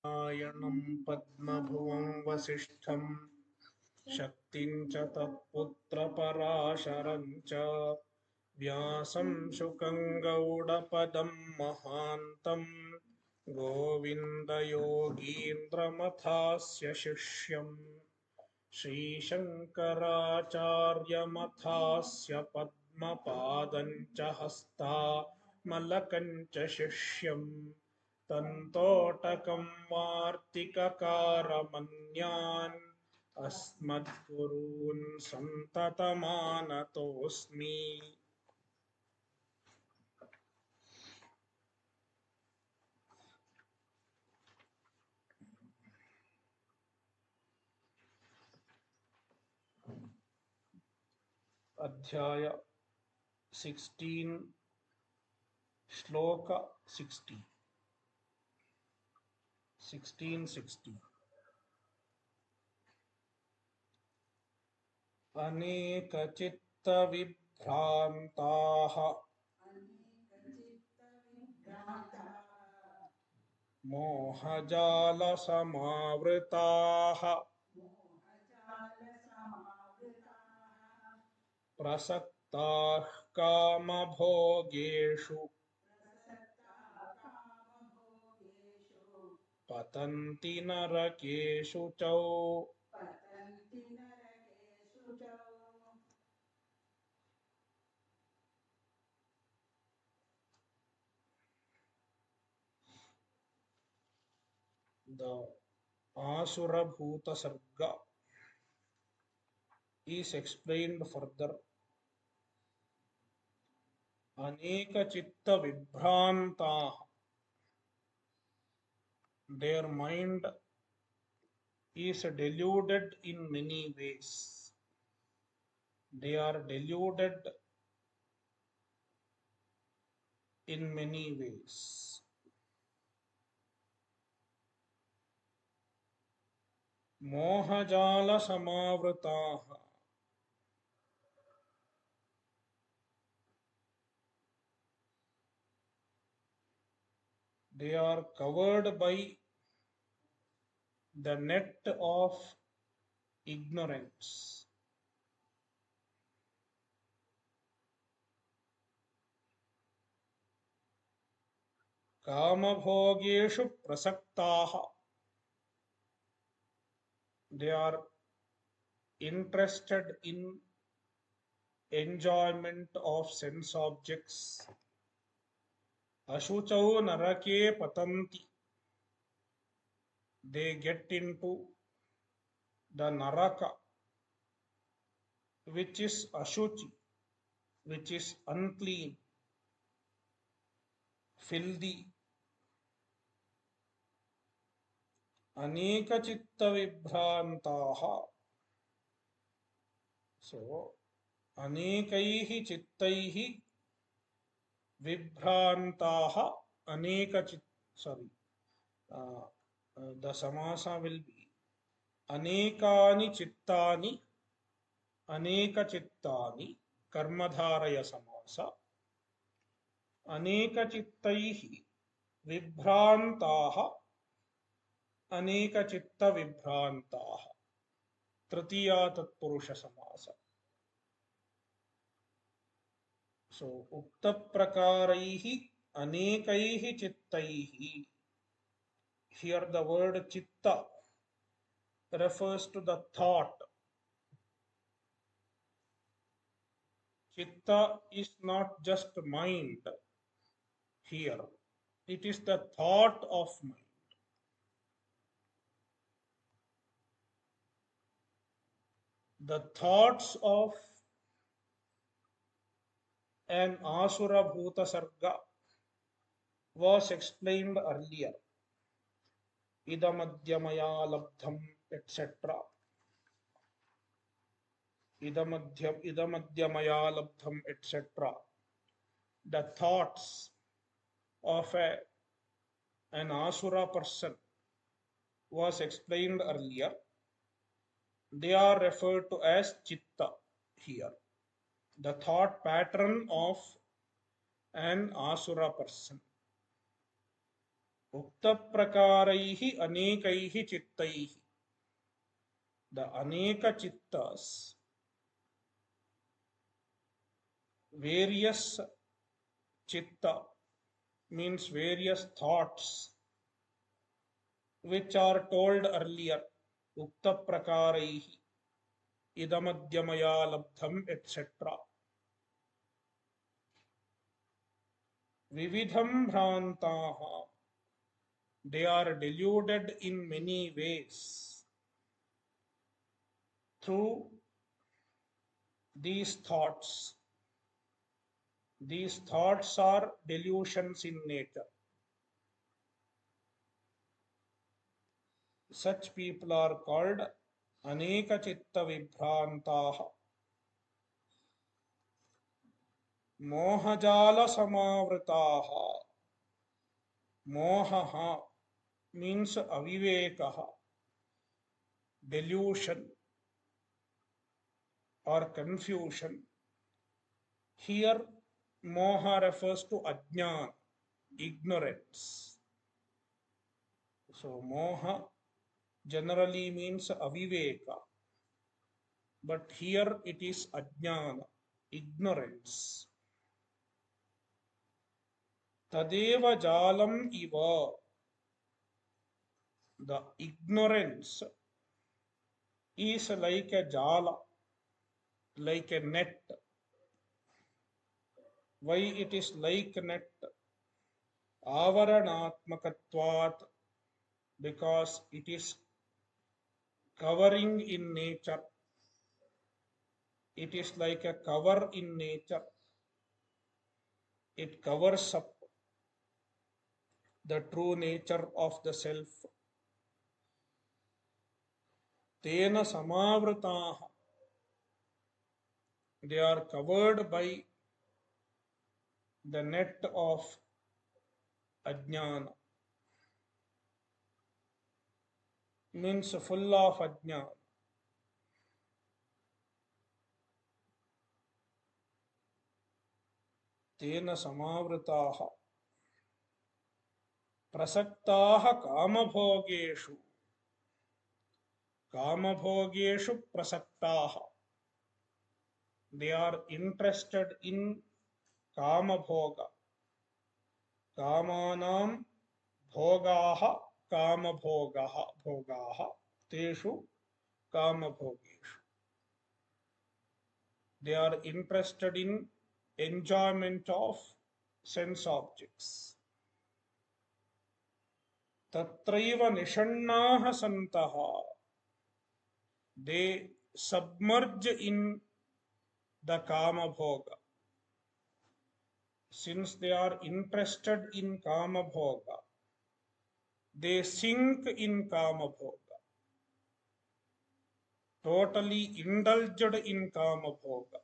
नारायणं पद्मभुवं वसिष्ठं शक्तिं च तत्पुत्रपराशरं च व्यासं शुकं गौडपदं महान्तं गोविन्दयोगीन्द्रमथास्य शिष्यम् श्रीशङ्कराचार्यमथास्य पद्मपादं च हस्तामलकं च शिष्यम् तन्तोटकं वार्तिककारमन्यान् अस्मद्गुरून् सन्ततमानतोऽस्मि। अध्याय 16 श्लोक 16 अनेकचित्तविभ्रान्ताः मोहजालसमावृताः प्रसक्ताः कामभोगेषु पतन्ति नरकेषु च। The Asura Bhuta Sarga is explained further. Aneka Chitta Vibhranta, their mind is deluded in many ways. They are deluded in many ways. Mohajala Samavrataha, they are covered by the net of ignorance. Kamabhogeshu prasaktaha, they are interested in enjoyment of sense objects. Ashuchau narake patanti, they get into the naraka, which is ashuchi, which is unclean, filthy. Aneka chitta vibhrantaha, so anekaihi chittaihi vibhrantaha, aneka chit, sorry, the samasa will be anekani chittani, aneka chittani, karmadharaya samasa, aneka chittaihi vibhrantaha, aneka chitta vibhrantaha, tritiya tatpurusha samasa. So ukta prakaraihi anekaihi chittaihi, here the word chitta refers to the thought. Chitta is not just mind here, it is the thought of mind. The thoughts of an Asura Bhuta Sarga was explained earlier. Idamadhyamaya labdham, etc. Idamadhyamaya labdham, etc. The thoughts of an Asura person was explained earlier. They are referred to as chitta here. The thought pattern of an Asura person. Uktaprakaraihi anekaihi chittaihi. The aneka chittas, various chitta means various thoughts which are told earlier. Uktaprakaraihi idamadhyamaya labdham etc. Vividham bhrantaha, they are deluded in many ways through these thoughts. These thoughts are delusions in nature. Such people are called aneka chitta vibhrantaha. Mohajala samavritaha. Mohaha means avivekaha, delusion or confusion. Here, moha refers to ajnana, ignorance. So, moha generally means aviveka, but here it is ajnana, ignorance. Tadeva jalam iva, the ignorance is like a jala, like a net. Why it is like net? Avaranatmakatvat, because it is covering in nature. It is like a cover in nature. It covers up the true nature of the self. Tena samavritaha, they are covered by the net of ajnana, means full of ajnana. Tena samavritaha prasaktaha kamabhogeshu, kamabhogeshu prasaktaha, they are interested in kama bhoga. Kamanam bhogaha kama bhogaha bhogaha teshu kama bhogeshu. They are interested in enjoyment of sense objects. Tatraiva nishannaha santaha, they submerge in the kama bhoga. Since they are interested in kama bhoga, they sink in kama bhoga, totally indulged in kama bhoga.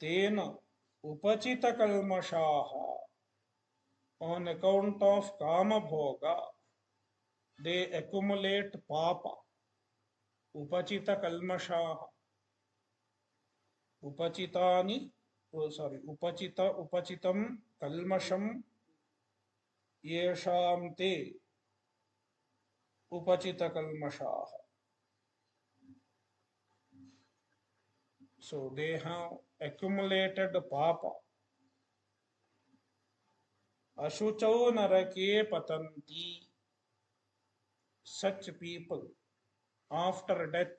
Tena upachita kalmashaha, on account of kama bhoga, they accumulate papa. Upachita kalmashaha, upachitani, upachitam kalmasham yesham te upachita kalmashaha. So they have accumulated papa. Ashuchau narake patanti, such people after death,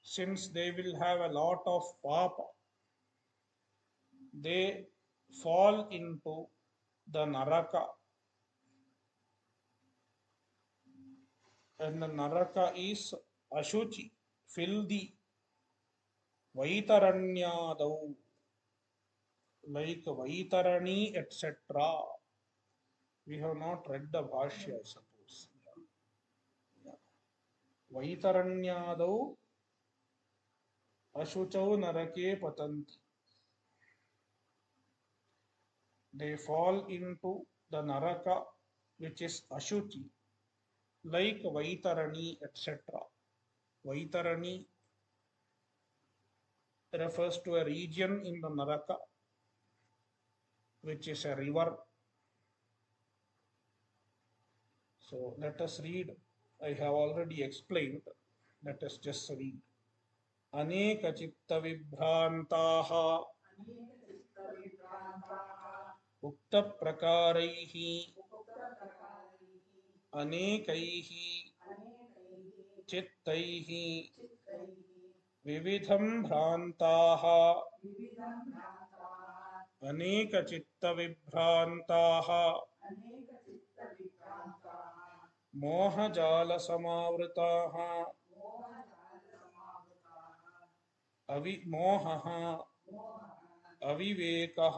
since they will have a lot of papa, they fall into the naraka. And the naraka is ashuchi, filthy, vaitaranyadau, like vaitarani, etc. We have not read the bhashya, I suppose. Yeah. Vaitaranyadau ashuchau narake patanti. They fall into the naraka, which is ashuchi, like vaitarani, etc. Vaitarani refers to a region in the naraka, which is a river. So let us read. I have already explained. Let us just read. अनेक चित्त विभ्रांताः उक्त प्रकारैः अनेकैः चित्तैः विविधं भ्रांताः अनेक चित्त विभ्रांताः मोहजाल समावृताः मोहः अविवेकः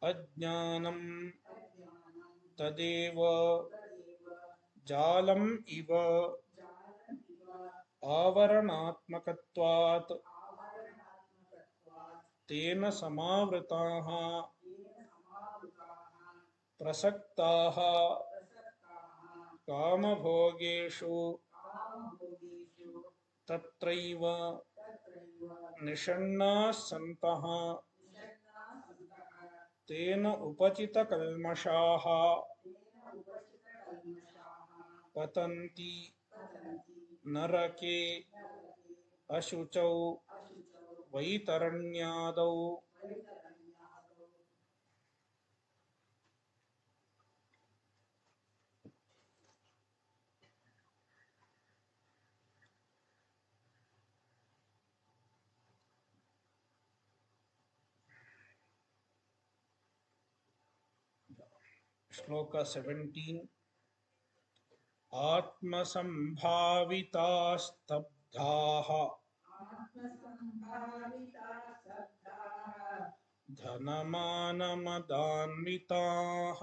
अज्ञानं तदेव जालम् इव आवरणात्मकत्वात् तेन समावृताः प्रसक्ताः कामभोगेषु तत्रैव निषण्णाः सन्तः तेन उपचितकल्मषाः पतन्ति नरके अशुचौ वैतरण्यादौ। श्लोक 17 आत्मसंभावितास्तब्धाः धनमानमदान्विताः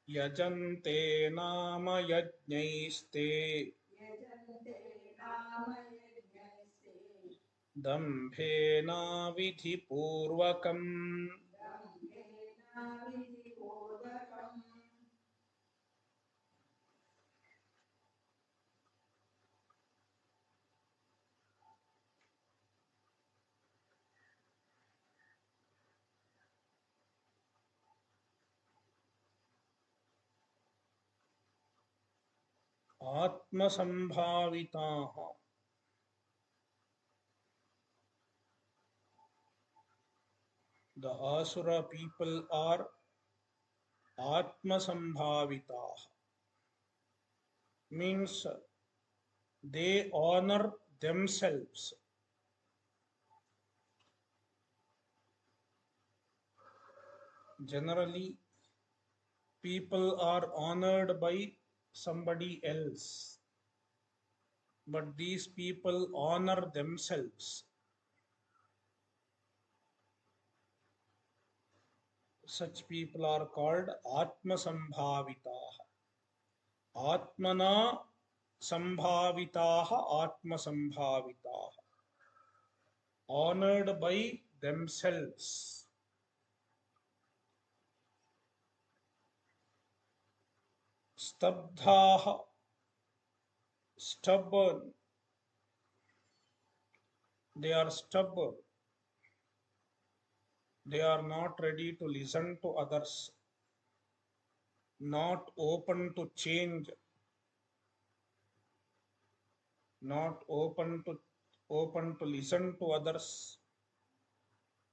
यजन्ते नाम यज्ञैस्ते दम्भेनाविधिपूर्वकम्। आत्मसंभाविताः, the asura people are atmasambhavitaah, means they honor themselves. Generally people are honored by somebody else, but these people honor themselves. Such people are called atmasambhavitaah. Atmana sambhavitaah, atmasambhavitaah, honored by themselves. Stabdhaah, stubborn, they are stubborn, they are not ready to listen to others, not open to change, not open to listen to others,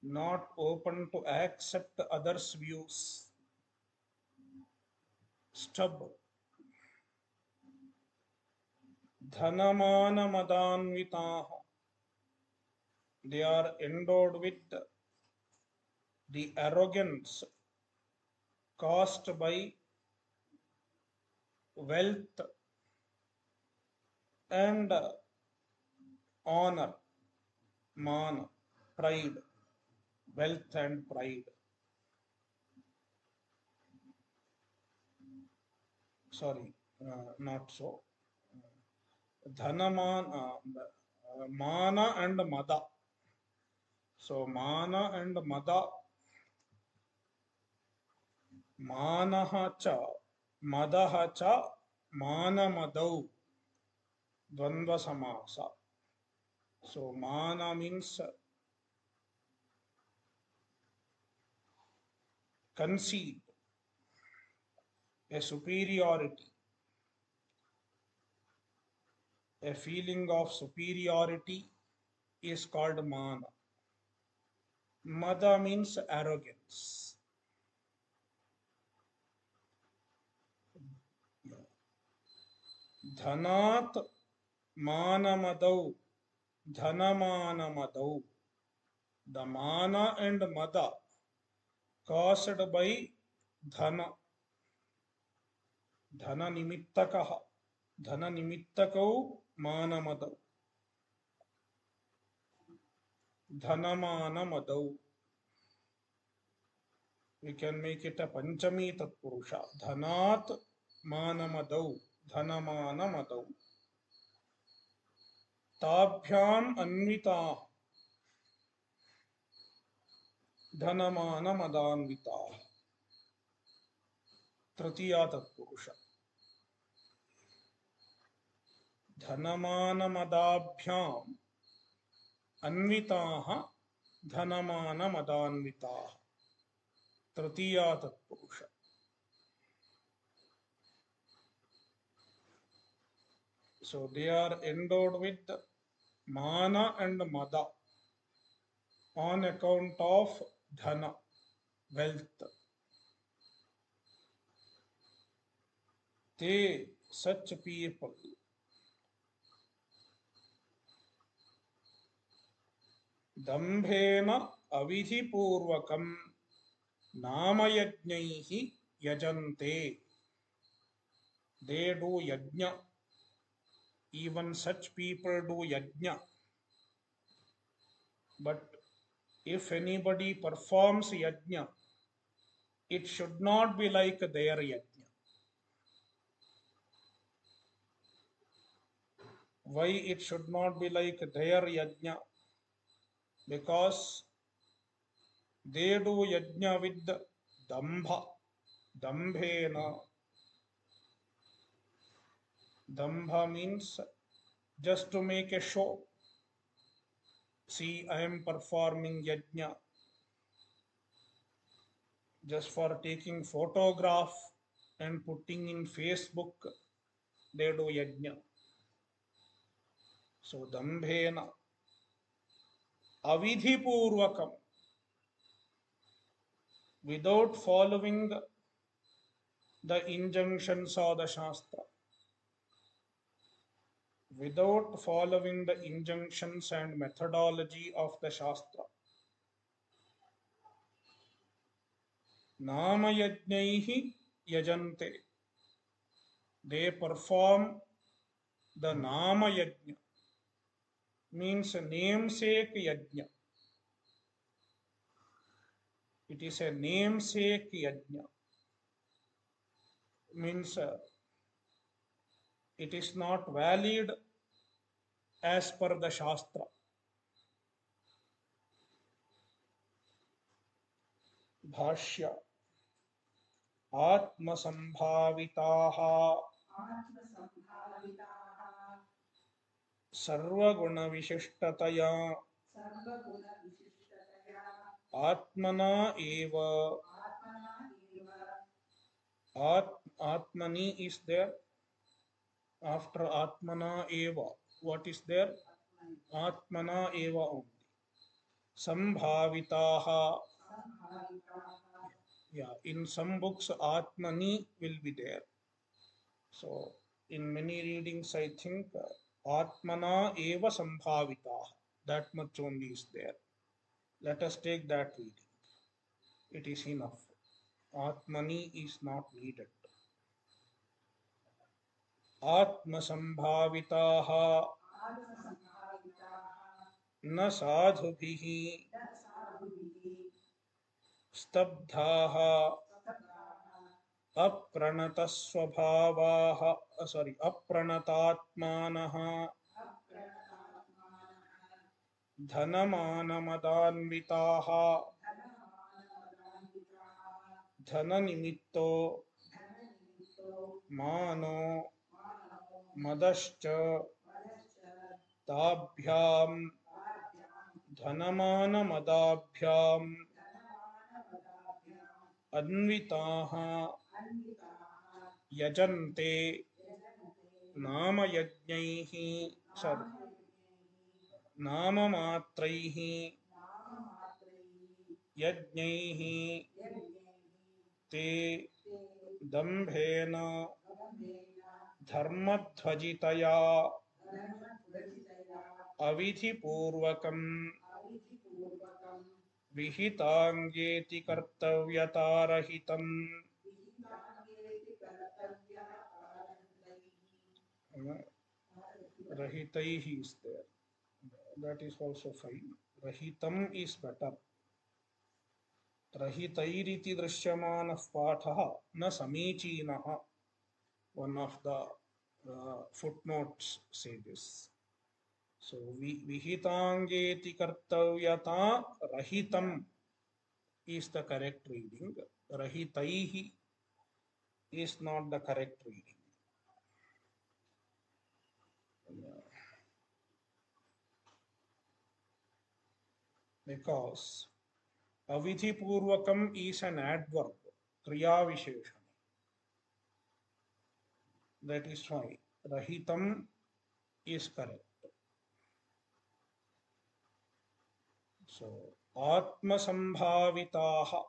not open to accept others' views. Stubborn. Dhanamana madanvitaah, they are endowed with the arrogance caused by wealth and honor, man, pride, wealth and pride. Sorry, not so. Dhanaman, mana and mada. So mana and mada, manaha cha, madaha cha, mana madau, dvandva samasa. So mana means conceit, a superiority, a feeling of superiority is called mana. Mada means arrogance. Dhanat manamadau, dhanamanamadau. The mana and mada caused by dhana, dhana nimittakaha, dhana nimittakau manamadau, dhanamanamadau. We can make it a panchami tatpurusha. Dhanat manamadau, dhanamanamadau. Tabhyam anvita, dhanamanamadānvita. Tritiya tatpurusha. Dhanamanamadabhyam anvitaha, dhanamanamadānvitaha. Tritiya tatpurusha. So they are endowed with mana and mada on account of dhana, wealth. They, such people, dambhena avidhipurvakam namayajnaihi yajante. They do yajna. Even such people do yajna. But if anybody performs yajna, it should not be like their yajna. Why it should not be like their yajna? Because they do yajna with dambha, dambhena. Dambha means just to make a show. See, I am performing yajna. Just for taking photograph and putting in Facebook, they do yajna. So dambhena avidhipurvakam, without following the injunctions of the Shastra, without following the injunctions and methodology of the Shastra. Namayajnaihi yajante. They perform the Nama Yajna, means namesake yajna. It is a namesake yajna. Means it is not valid as per the Shastra. Bhashya. Atmasambhavitaha sarvaguna atmana eva. Atmani is there. After atmana eva, what is there? Atmana eva only. Sambhavitaha. Yeah, in some books atmani will be there. So in many readings I think atmana eva sambhavitaha, that much only is there. Let us take that reading. It is enough. Atmani is not needed. Atmasambhavitaha na sadhubhihi stabdhaha apranatatmanaha dhanamanamadānvitaha dhananimitto mano madascha tabhyam dhanamanamadabhyam अन्विताः यजन्ते नामयज्ञैः नाममात्रैः यज्ञैः ते दम्भेन धर्मध्वजितया अविधिपूर्वकं विहिताङ्गेति कर्तव्यतारहितम् rahitaihi is there. That is also fine. Rahitam is better. Rahitairiti drishyamanah pathaha na samichinah. One of the footnotes say this. So vihitangeti kartavyata rahitam is the correct reading. Rahitaihi is not the correct reading. Because avidhi purvakam is an adverb, kriya visheshana. That is why rahitam is correct. So atma sambhavitaha,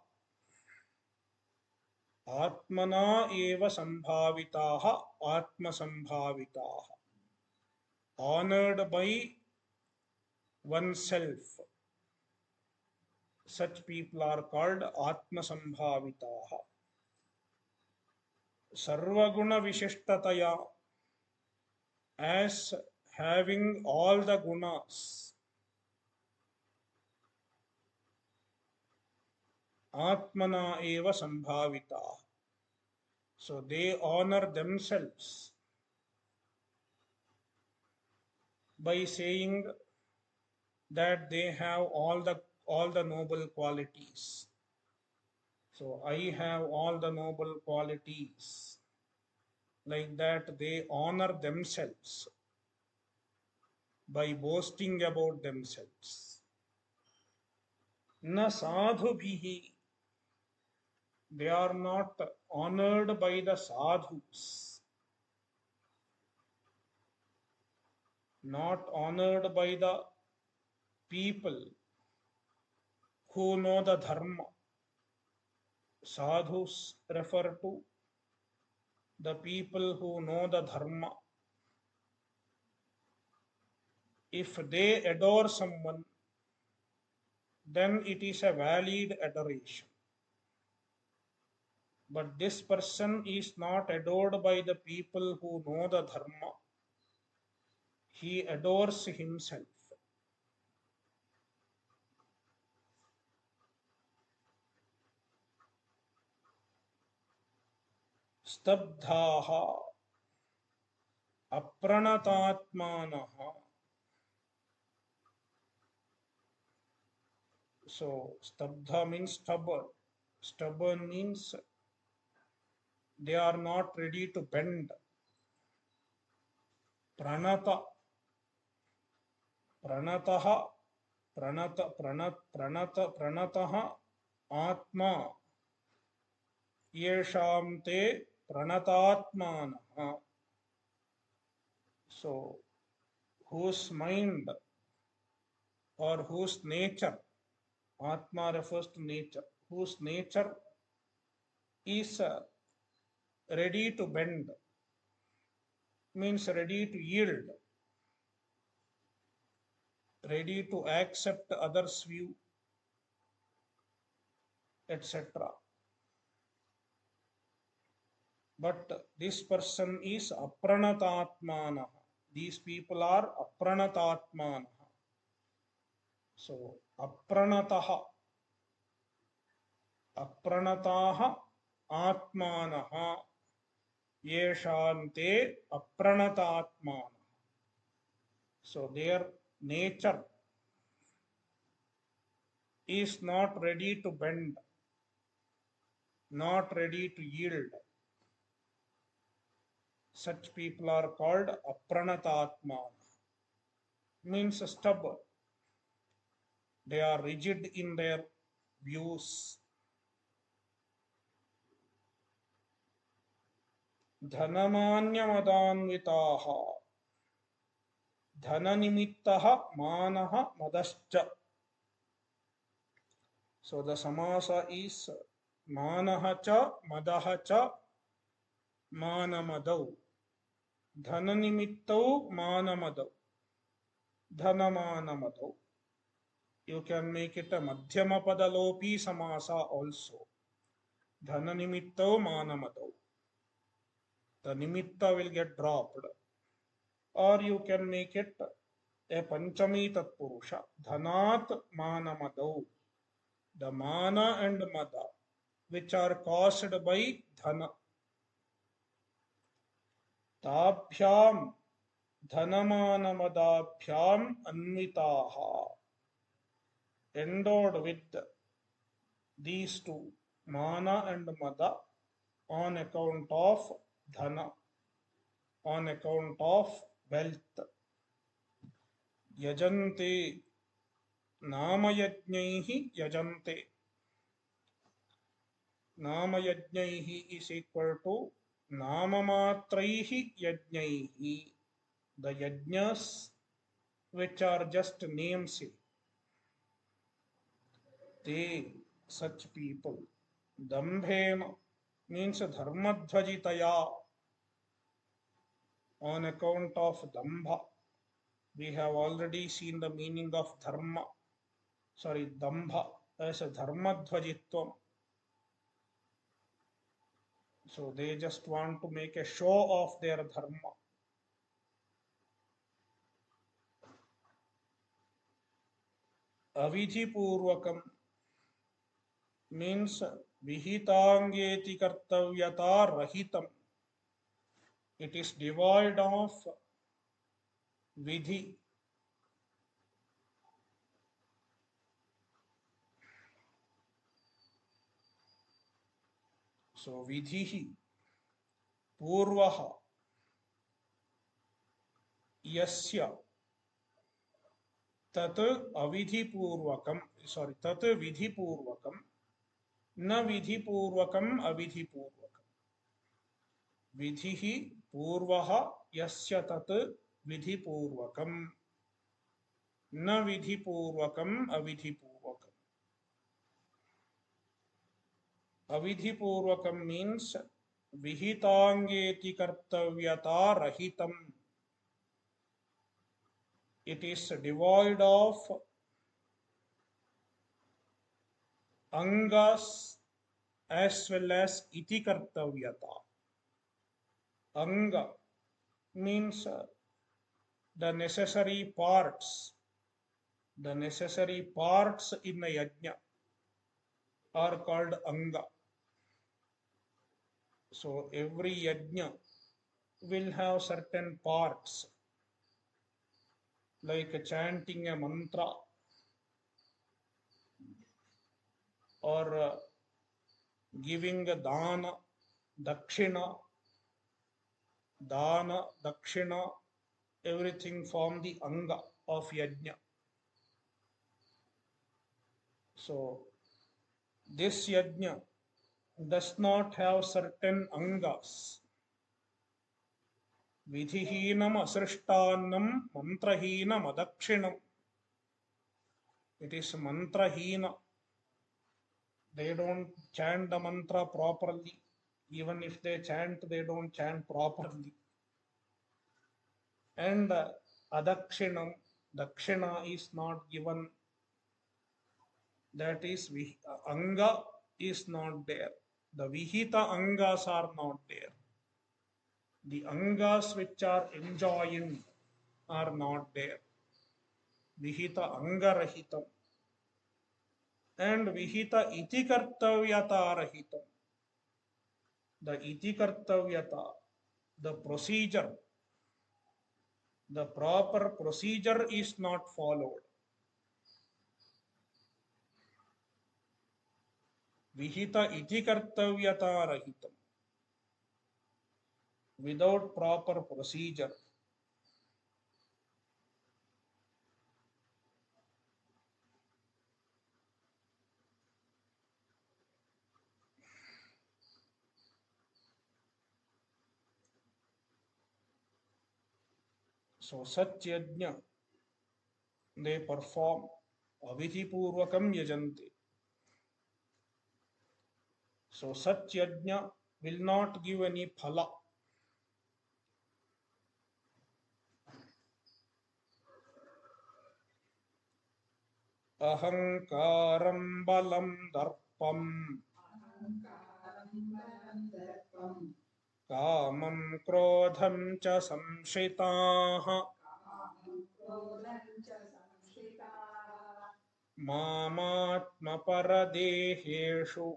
atmana eva sambhavitaha, atma sambhavitaha, honored by oneself. Such people are called atma sambhavitaha. Sarvaguna vishishtataya, as having all the gunas. Atmana eva sambhavitaha. So they honor themselves by saying that they have all the noble qualities. So I have all the noble qualities. Like that, they honor themselves by boasting about themselves. Na sadhubhihi, they are not honored by the sadhus, not honored by the people who know the dharma. Sadhus refer to the people who know the dharma. If they adore someone, then it is a valid adoration. But this person is not adored by the people who know the dharma. He adores himself. Stabdhaha apranatatmanaha. So stabdha means stubborn. Stubborn means they are not ready to bend. Pranata, pranataha, pranataha atma yesham te pranatatmanaha. So whose mind or whose nature, atma refers to nature, whose nature is ready to bend, means ready to yield, ready to accept others' view, etc. But this person is apranatatmana. These people are apranatatmana. So apranataha, apranataha atmanaha yeshante apranatatmana. So their nature is not ready to bend, not ready to yield. Such people are called apranatatmana. Means stubborn. They are rigid in their views. धनमान्यमदान्विताः धननिमित्तः मानः मदश्च. So the samasa is manah cha madah cha manamadau. Dhananimittau manamadau. Dhanamanamadau. You can make it a madhyama padalopi samasa also. Dhananimittau manamadau. The nimitta will get dropped. Or you can make it a panchami tatpurusha. Dhanat manamadau. The mana and mada, which are caused by dhana. Tabhyam dhanamanamadabhyam anvitaha. Endowed with these two, mana and mada, on account of dhana, on account of wealth. Yajante namayajnaihi yajante. Namayajnaihi is equal to namamatraihi yajnaihi. The yajnas which are just namesake. They, such people, dambhena means dharmadhvajitaya, on account of dambha. We have already seen the meaning of dambha as a dharmadhvajitvam. So they just want to make a show of their dharma. Avidhipurvakam means vihitangeti kartavyata rahitam. It is devoid of vidhi. So vidhihi purvaha yasya tat avidhipurvakam, tat vidhipurvakam, na vidhipurvakam avidhipurvakam. Vidhihi purvaha yasya tat vidhipurvakam, na vidhipurvakam avidhipurvakam. Avidhipurvakam means vihitangeti kartavyata rahitam. It is devoid of angas as well as iti kartavyata. Anga means the necessary parts. The necessary parts in a yajna are called anga. So every yajna will have certain parts, like chanting a mantra or giving a dana, dakshina, everything form the anga of yajna. So this yajna does not have certain angas. Vidhihinam asrishtannam mantrahinam adakshinam. It is mantrahina. They don't chant the mantra properly. Even if they chant, they don't chant properly. And adakshinam, dakshina is not given. That is, anga is not there. The vihita angas are not there. The angas which are enjoined are not there. Vihita angarahitam. And vihita iti kartavyata rahitam. The iti kartavyata, the procedure, the proper procedure is not followed. Vihita iti kartavyata rahitam. Without proper procedure. So such yajna they perform, avidhi purvakam yajanti. So such yajna will not give any phala. Ahankaram balam darpam कामं क्रोधं च संश्रिताः मामात्मपरदेहेषु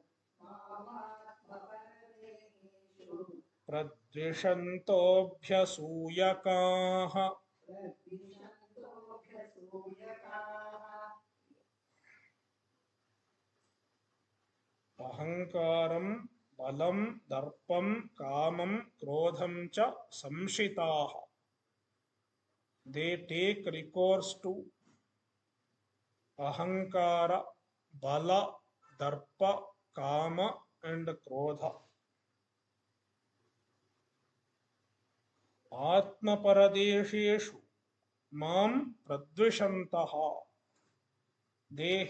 प्रद्विषन्तोऽभ्यसूयकाः अहंकारं बलं दर्पं कामं क्रोधं च संश्रिताः. They take recourse to ahankara, bala, darpa, kama and krodha. Atma paradesheshu mam pradvishantaha. They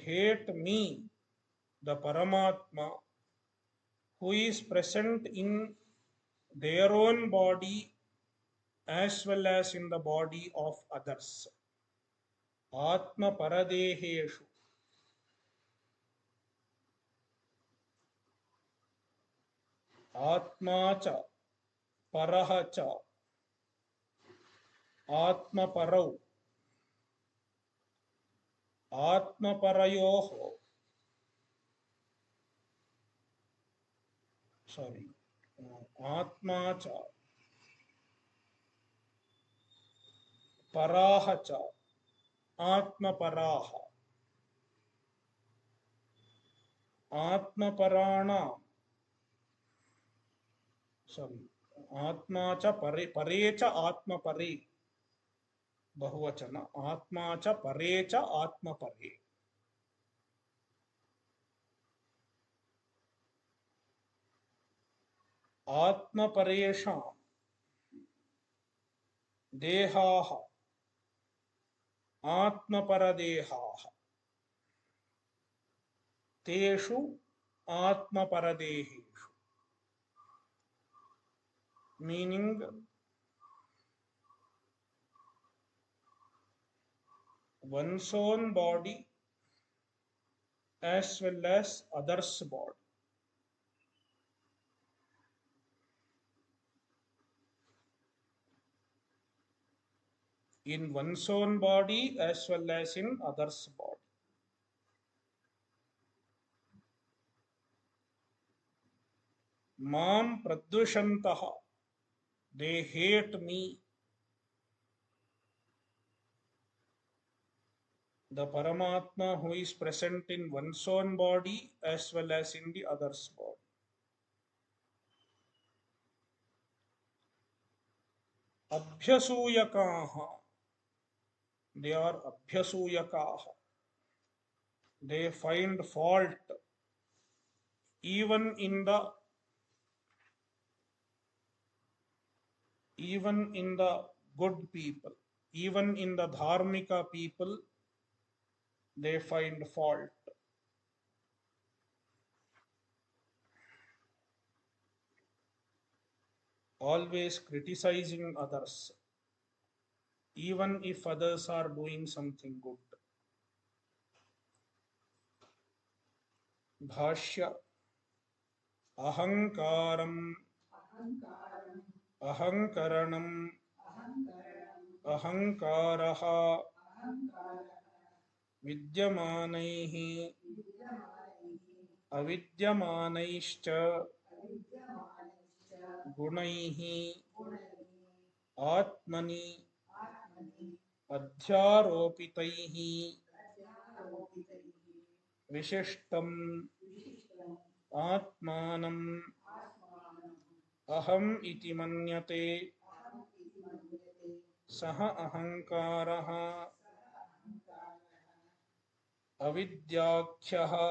hate me, the Paramatma, who is present in their own body as well as in the body of others. Atma paradeheshu. Atma cha paraha cha atma parau atma parayoho. Sorry. Atma cha paraha cha atma paraha atma parana. Sorry. Atma cha pare cha atma pare. बहुवचन आत्मा च परे च आत्म परे. आत्म परेषां देहाः आत्म परदेहाः तेषु आत्म परदेहेषु. Meaning one's own body as well as others' body. In one's own body as well as in others' body. Mam pradvishantaha. They hate me. The Paramatma who is present in one's own body as well as in the other's body. Abhyasuyakaha. They are abhyasuyakaha. They find fault even in the good people, even in the dharmika people, they find fault. Always criticizing others, even if others are doing something good. Bhashya. Ahankaram ahankaranam ahankaraha vidyamanaihi avidyamanaischa gunaihi atmani adhyaropitaihi vishishtam atmanam aham iti manyate saha ahankaraha avidyakhyaha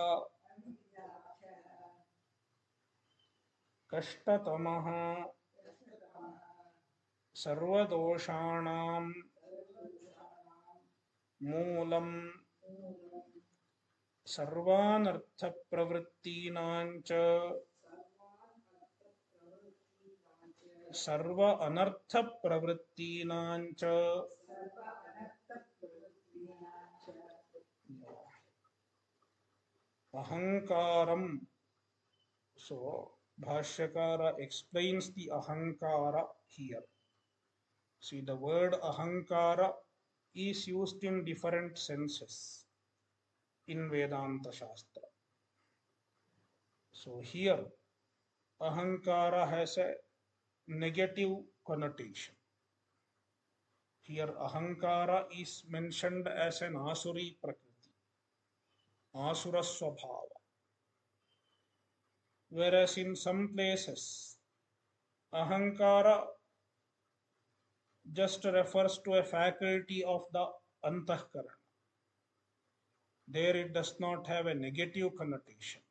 kashtamaha सर्वदोषाणां मूलं सर्वानर्थप्रवृत्तीनां च सर्व अनर्थप्रवृत्तीनां च अहंकारम. So Bhashyakara explains the ahankara here. See, the word ahankara is used in different senses in Vedanta Shastra. So here ahankara has a negative connotation. Here ahankara is mentioned as an asuri prakriti, asura swabhava. Whereas in some places ahankara just refers to a faculty of the antahkarana. There it does not have a negative connotation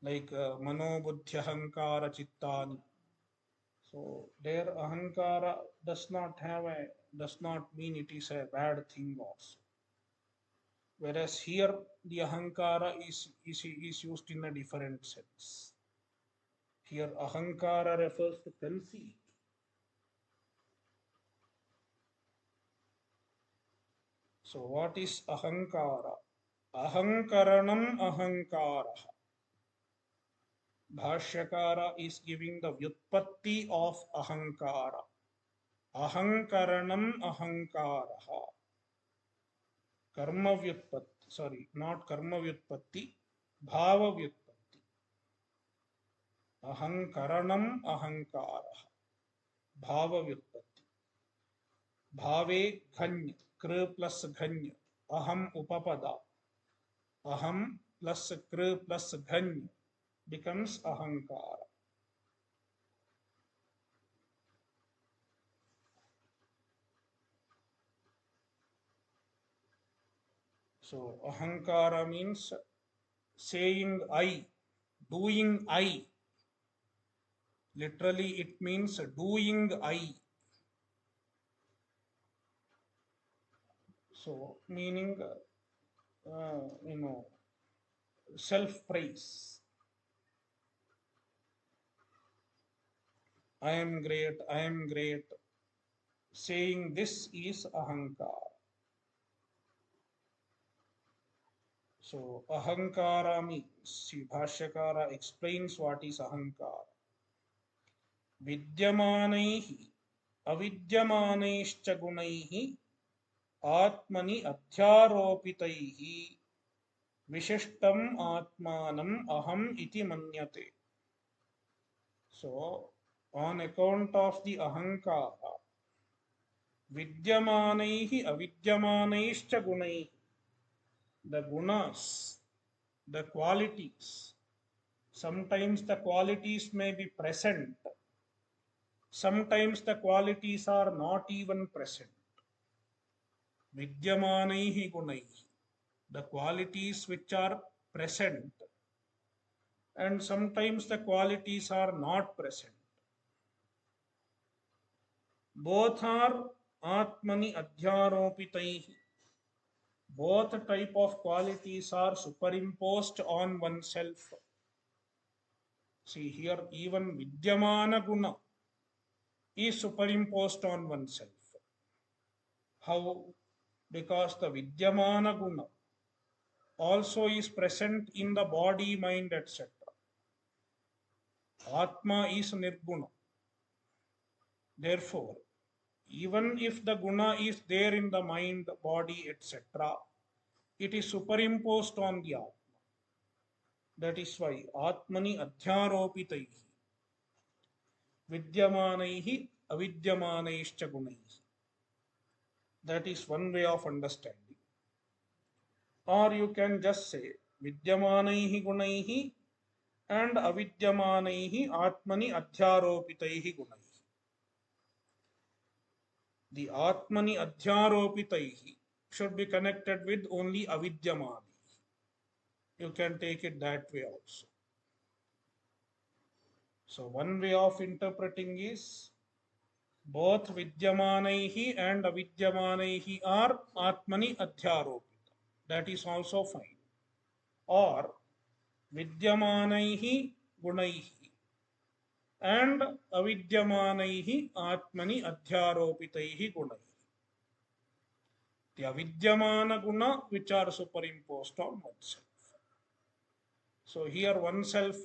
like mano buddhi ahankara chittani. So there ahankara does not mean it is a bad thing also. Whereas here the ahankara is used in a different sense. Here ahankara refers to conceit. So what is ahankara? Ahankaranam ahankara. Bhashyakara is giving the vyutpatti of ahankara. Ahankaranam ahankara. Karma vyutpatti, sorry, not karma vyutpatti, bhava vyutpatti. Ahankaranam ahankara. Bhava vyutpatti. Bhave ghanya, kr plus ghanya. Aham upapada. Aham plus kr plus ghanya becomes ahankara. So ahankara means saying I, doing I. Literally it means doing I. So meaning, self-praise. I am great, I am great. Saying this is ahankara. So ahankara means, see, Bhashyakara explains what is ahankara. Vidyamanaihi avidyamaneischa gunaihi atmani adhyaropitaihi vishishtam atmanam aham iti manyate. So on account of the ahankara, vidyamanaihi avidyamaneischa gunaihi, the gunas, the qualities, sometimes the qualities may be present, sometimes the qualities are not even present. Vidyamanaihi gunaihi, the qualities which are present, and sometimes the qualities are not present. Both are atmani adhyaropitaihi. Both type of qualities are superimposed on oneself. See here, even vidyamana guna is superimposed on oneself. How? Because the vidyamana guna also is present in the body, mind, etc. Atma is nirguna. Therefore, even if the guna is there in the mind, body, etc., it is superimposed on the Atma. That is why Atmani adhyaropitaihi vidyamanaihi avidyamaneischa gunaihi. That is one way of understanding. Or you can just say vidyamanaihi gunaihi and avidyamanaihi atmani adhyaropitaihi gunaihi. The atmani adhyaropitaihi should be connected with only avidyamani. You can take it that way also. So one way of interpreting is Both Vidyamanaihi and Avidyamanaihi are Atmani Adhyaropita. That is also fine. Or Vidyamanaihi Gunaihi and Avidyamanaihi Atmani Adhyaropitaihi Gunaihi. The Avidyamana Guna which are superimposed on oneself. So here oneself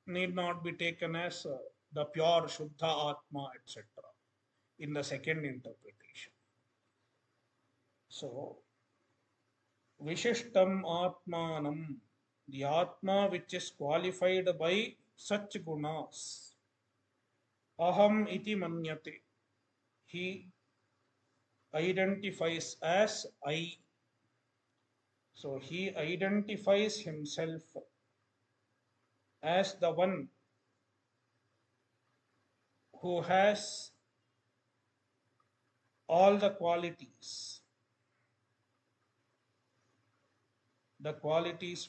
need not be taken as the pure Shuddha Atma, etc. in the second interpretation. So, Vishishtam Atmanam, the Atma which is qualified by such gunas, Aham iti manyate, he identifies as I. So, he identifies himself as the one who has all the qualities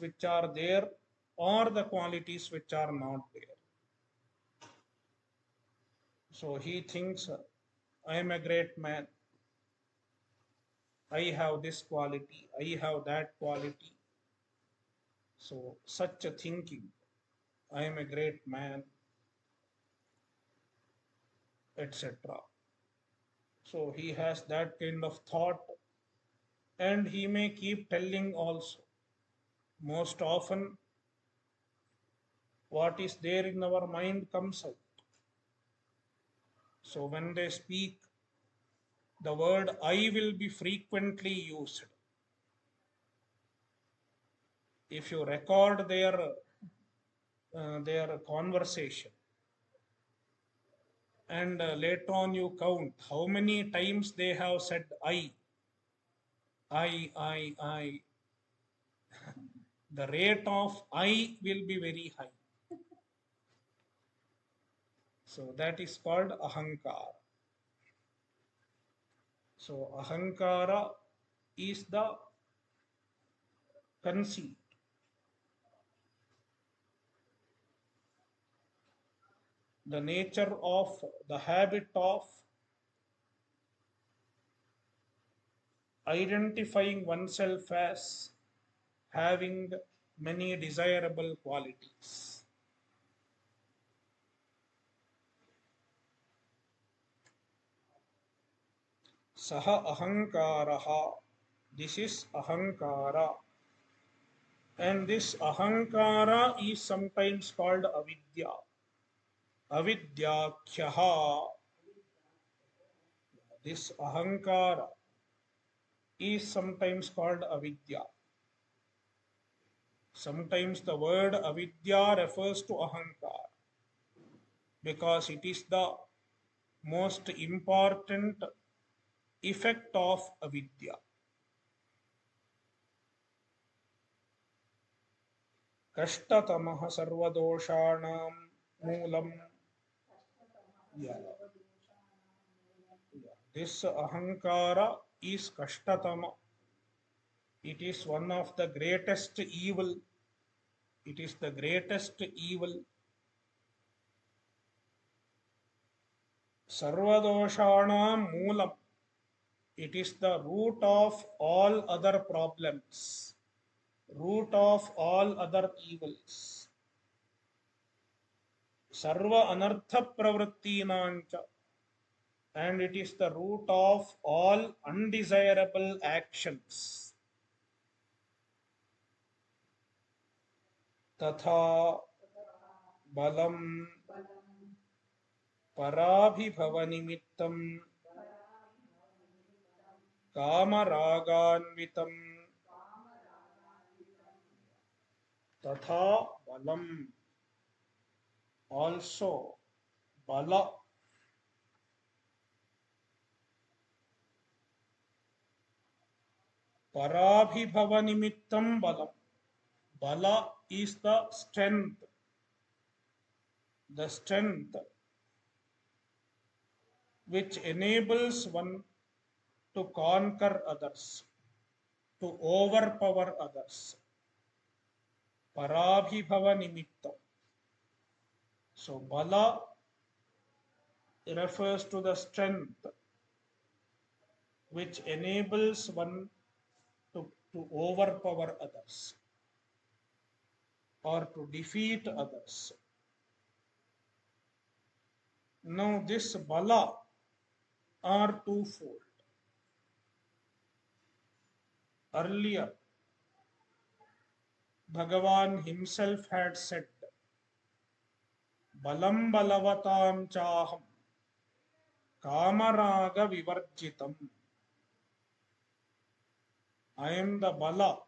which are there or the qualities which are not there. So he thinks, I am a great man. I have this quality. I have that quality. So such a thinking, I am a great man, etc. So he has that kind of thought, and he may keep telling also. Most often, what is there in our mind comes out. So when they speak, the word I will be frequently used. If you record their conversation, and later on you count how many times they have said I, the rate of I will be very high. So that is called ahankara. So ahankara is the conceit. The nature of the habit of identifying oneself as having many desirable qualities. Saha ahankaraha. This is ahankara. And this ahankara is sometimes called avidya. Avidyakhyaha. This ahankara is sometimes called avidya. Sometimes the word avidya refers to ahankara because it is the most important effect of avidya. Kashtatamaha sarvadoshanam moolam. Yeah. This ahankara is kashtatama. It is one of the greatest evil. It is the greatest evil. Sarvadoshanam moolam. It is the root of all other problems, root of all other evils. Sarva anartha pravrittinancha. And it is the root of all undesirable actions. Tatha balam parabhibhavanimittam kamaraganvitam. Tatha balam, also bala. Parabhibhavanimittam balam. Bala is the strength which enables one to conquer others, to overpower others. Parabhibhava nimittam. So bala refers to the strength which enables one to overpower others or to defeat others. Now, this bala are twofold. Earlier, Bhagavan himself had said, Balam balavatam chaham kamaraga vivarjitam. I am the bala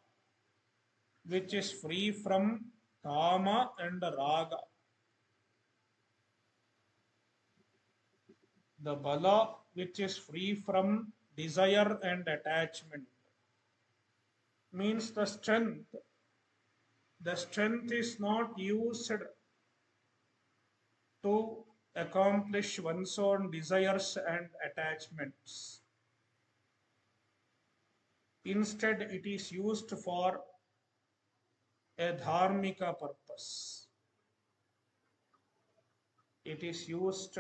which is free from kama and raga. The bala which is free from desire and attachment means the strength. The strength is not used to accomplish one's own desires and attachments. Instead, it is used for a dharmika purpose. It is used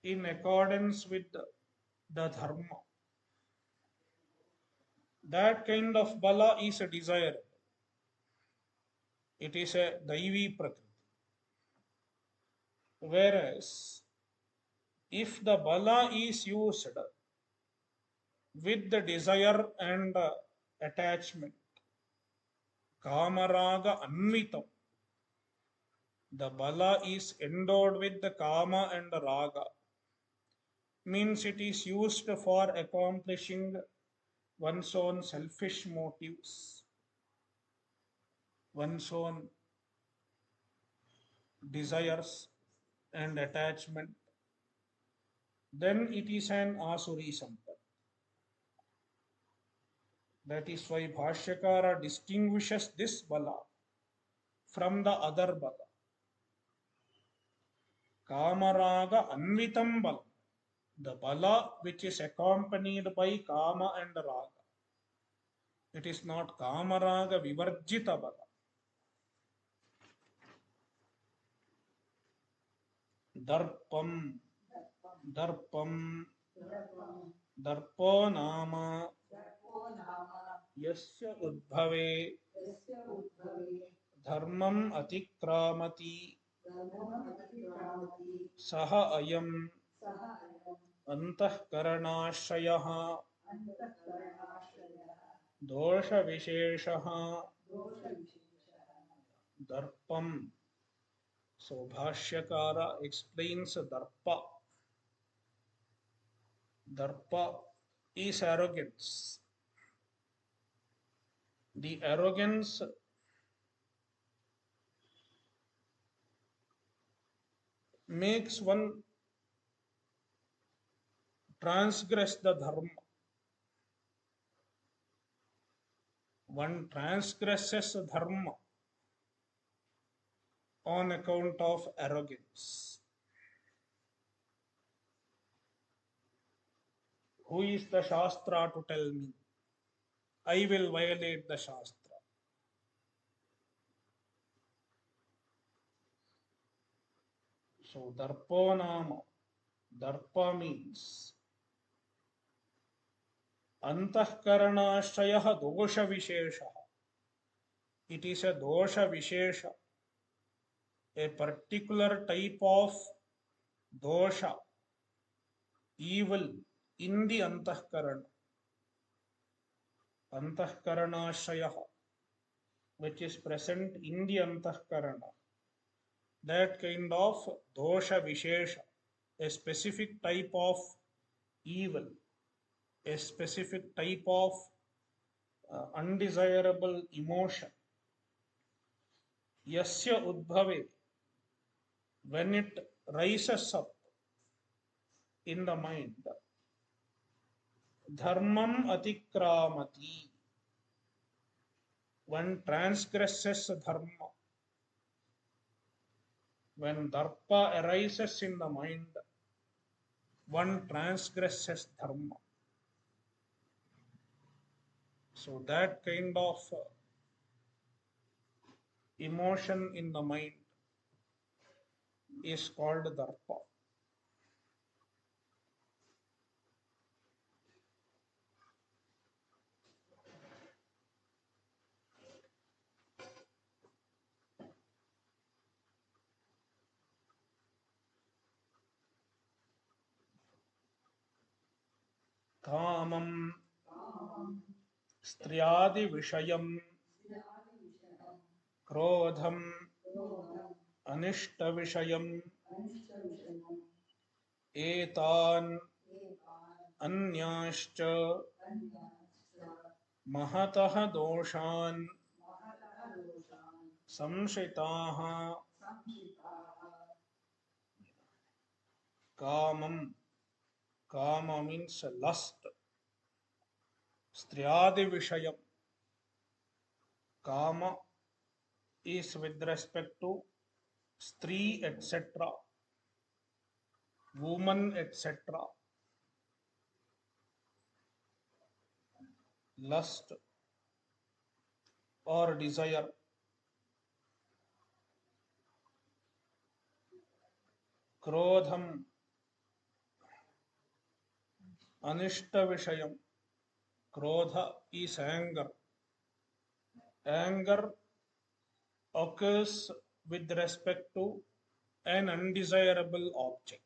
in accordance with the dharma. That kind of bala is a desire. It is a daivi prakriti. Whereas, if the bala is used with the desire and attachment, kamaraga anvitam, the bala is endowed with the kama and raga, means it is used for accomplishing one's own selfish motives, one's own desires and attachment, then it is an asuri sampat. That is why Bhashyakara distinguishes this bala from the other bala. Kamaraga anvitam bala, the bala which is accompanied by kama and raga. It is not kamaraga vivarjita bala. Darpam, darpam, darpo nama yasya udbhave dharmam atikramati saha ayam antahkaranashrayah dosha visheshah darpam. So Bhashyakara explains darpa. Darpa is arrogance. The arrogance makes one transgress the dharma. One transgresses dharma on account of arrogance. Who is the Shastra to tell me? I will violate the Shastra. So Darpo Nama, Darpa means Antahkaranashrayah dosha vishesha. It is a dosha vishesha, a particular type of dosha, evil in the antahkarana. Antahkaranashrayah, which is present in the antahkarana. That kind of dosha vishesha, a specific type of evil, a specific type of undesirable emotion. Yasya udbhave, when it rises up in the mind, dharmam atikramati, one transgresses dharma. When darpa arises in the mind, one transgresses dharma. So that kind of emotion in the mind is called darpa. कामं स्त्रियादिविषयं क्रोधम् अनिष्टविषयम् एतान् अन्याश्च महतः दोषान् संश्रिताः कामं kama means lust striyadi vishayam kama is with respect to stree etc woman etc lust or desire krodham anishta vishayam krodha is anger occurs with respect to an undesirable object.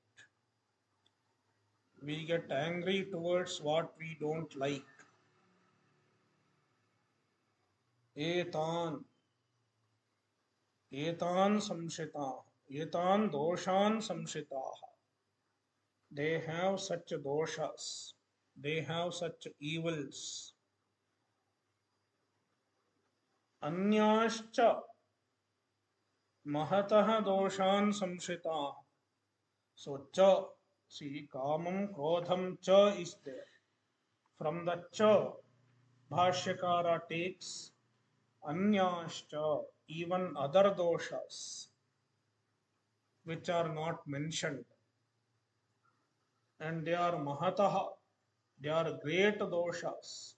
We get angry towards what we don't like. Etan, etan samshita, etan doshan samshita. They have such doshas, they have such evils. Anyascha mahatah doshan samshita. So cha, see, kamam, krodham, cha is there. From the cha, Bhashyakara takes anyascha, even other doshas, which are not mentioned. And they are mahataha, they are great doshas.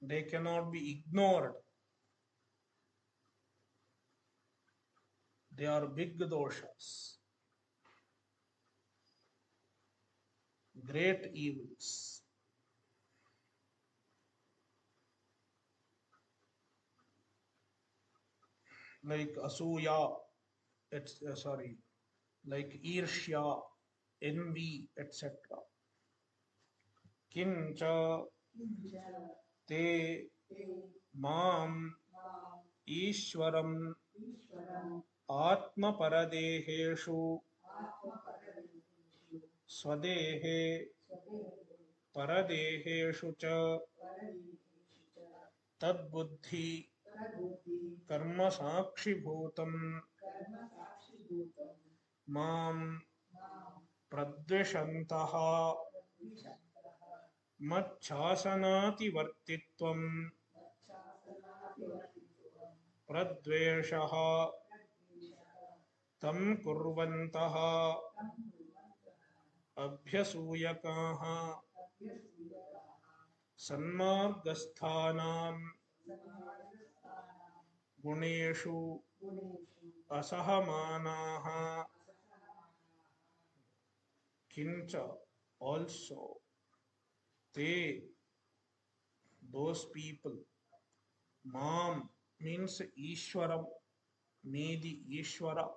They cannot be ignored. They are big doshas, great evils. Like asuya, it's like irshya, envy, etc. Kincha te mam ishwaram आत्मपरदेहेषु स्वदेहे परदेहेषु च तद्बुद्धि कर्मसाक्षिभूतं मां प्रद्विषन्तः मच्छासनातिवर्तित्वं प्रद्वेषः तं कुर्वन्तः अभ्यसूयकाः सन्मार्गस्थानां गुणेषु असहमानाः किंच also they those people mam means Ishwaram, may the Ishwara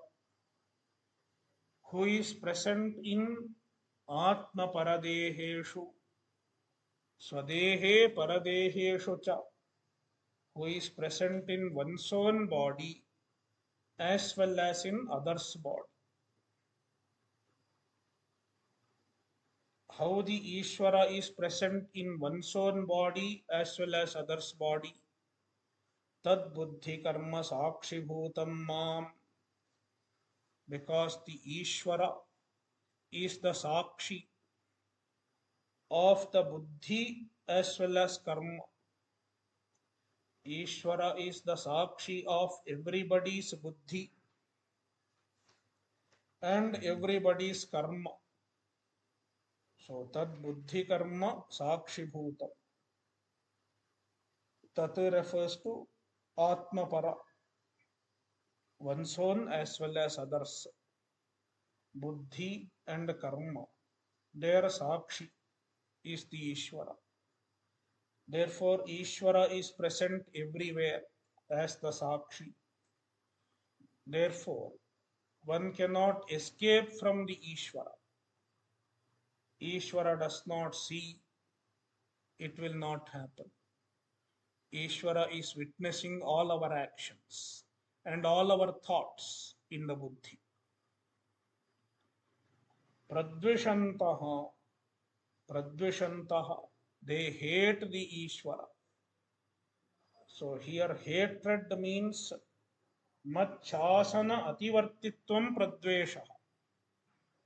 who is present in Atma Paradeheshu Swadehe Paradeheshu cha, who is present in one's own body as well as in others' body. How the Ishvara is present in one's own body as well as others' body. Tad buddhi karma sakshi bhutam mam. Because the Ishvara is the sakshi of the buddhi as well as karma. Ishvara is the sakshi of everybody's buddhi and everybody's karma. So tad buddhi karma sakshi bhutam. Tat refers to Atma Para, one's own as well as others. Buddhi and karma, their sakshi is the Ishvara. Therefore, Ishvara is present everywhere as the sakshi. Therefore, one cannot escape from the Ishvara. Ishvara does not see, it will not happen. Ishvara is witnessing all our actions and all our thoughts in the buddhi. Pradvishantaha, pradvishantaha, they hate the Ishvara. So here hatred means Machasana ativartitvam pradvesha,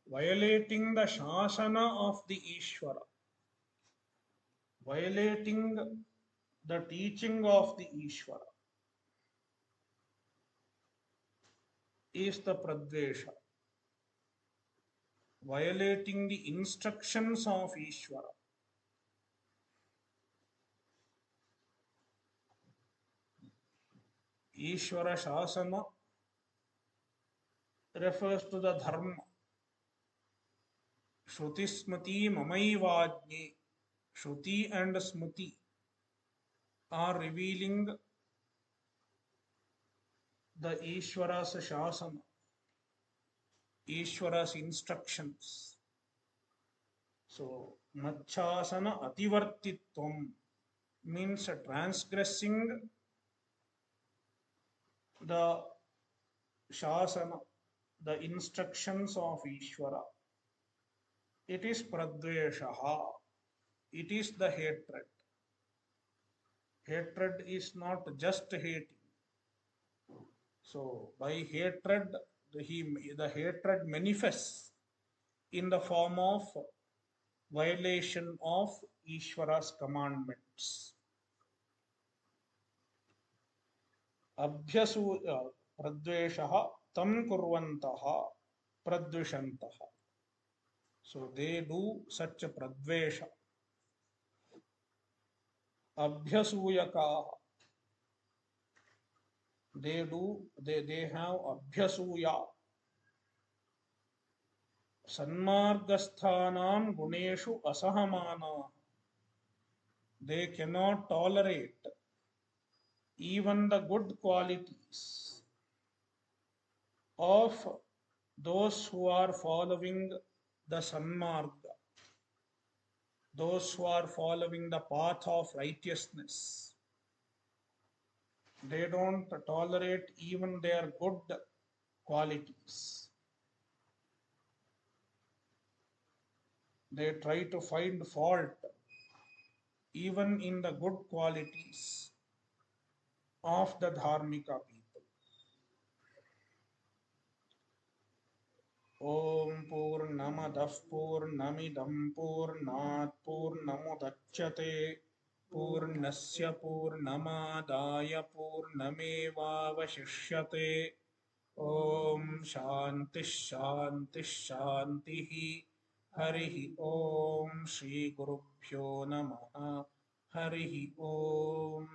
violating the shasana of the Ishvara, violating the teaching of the Ishvara is the pradvesha, violating the instructions of Ishvara. Ishvara shasana refers to the dharma. Shruti smriti mamaivajni. Shruti and smriti are revealing the Ishvara's shasana, Ishvara's instructions. So, Machasana ativartitvam means transgressing the shasana, the instructions of Ishvara. It is pradveshaha. It is the hatred. Hatred is not just hating. So, by hatred, the hatred manifests in the form of violation of Ishvara's commandments. Abhyasuya pradveshaha tam kurvantaha pradvishantaha. So they do such a pradvesha. Abhyasuyakaha. They have abhyasuya. Sanmargasthanam guneshu asahamana. They cannot tolerate even the good qualities of those who are following the Sanmarga, those who are following the path of righteousness. They don't tolerate even their good qualities. They try to find fault even in the good qualities of the Dharmika people. Om Purnamadah Purnamidam Purnat Purnamudachyate Purnasya Purnamadaya Purnamevavashishyate. Om Shanti Shanti Shanti. Harihi Om Shri Gurubhyo Namaha. Harihi Om.